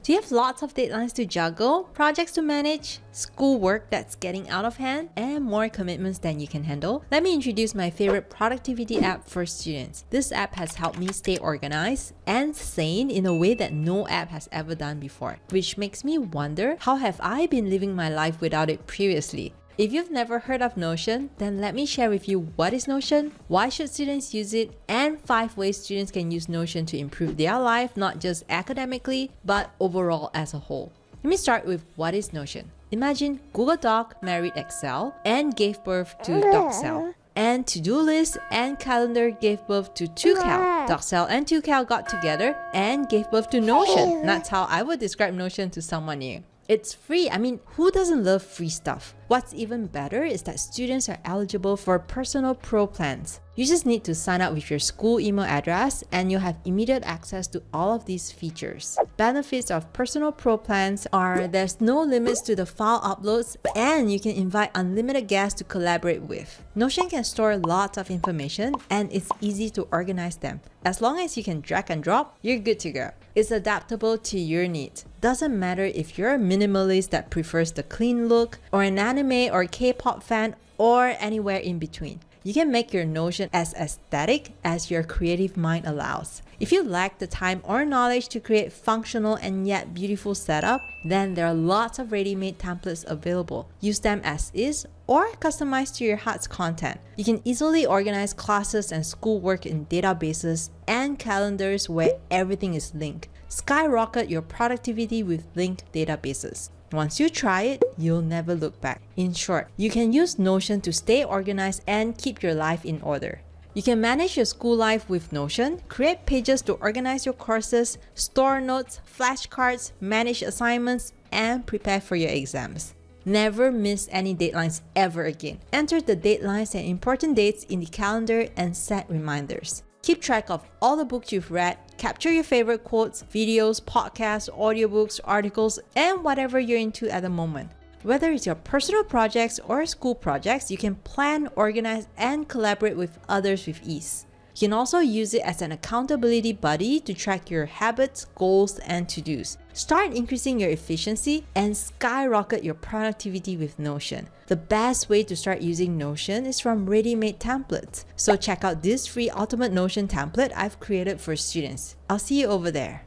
Do you have lots of deadlines to juggle, projects to manage, schoolwork that's getting out of hand, and more commitments than you can handle? Let me introduce my favorite productivity app for students. This app has helped me stay organized and sane in a way that no app has ever done before, which makes me wonder, how have I been living my life without it previously? If you've never heard of Notion, then let me share with you what is Notion, why should students use it, and 5 ways students can use Notion to improve their life, not just academically, but overall as a whole. Let me start with what is Notion. Imagine Google Doc married Excel and gave birth to DocCell. And to-do list and calendar gave birth to 2Cal. DocCell and 2Cal got together and gave birth to Notion. That's how I would describe Notion to someone new. It's free. I mean, who doesn't love free stuff? What's even better is that students are eligible for personal pro plans. You just need to sign up with your school email address and you'll have immediate access to all of these features. Benefits of personal pro plans are there's no limits to the file uploads and you can invite unlimited guests to collaborate with. Notion can store lots of information and it's easy to organize them. As long as you can drag and drop, you're good to go. It's adaptable to your needs. Doesn't matter if you're a minimalist that prefers the clean look, or an anime or K-pop fan, or anywhere in between. You can make your Notion as aesthetic as your creative mind allows. If you lack the time or knowledge to create functional and yet beautiful setup, then there are lots of ready-made templates available. Use them as is or customize to your heart's content. You can easily organize classes and schoolwork in databases and calendars where everything is linked. Skyrocket your productivity with linked databases. Once you try it, you'll never look back. In short, you can use Notion to stay organized and keep your life in order. You can manage your school life with Notion, create pages to organize your courses, store notes, flashcards, manage assignments, and prepare for your exams. Never miss any deadlines ever again. Enter the deadlines and important dates in the calendar and set reminders. Keep track of all the books you've read, capture your favorite quotes, videos, podcasts, audiobooks, articles, and whatever you're into at the moment. Whether it's your personal projects or school projects, you can plan, organize, and collaborate with others with ease. You can also use it as an accountability buddy to track your habits, goals, and to-dos. Start increasing your efficiency and skyrocket your productivity with Notion. The best way to start using Notion is from ready-made templates. So check out this free Ultimate Notion template I've created for students. I'll see you over there.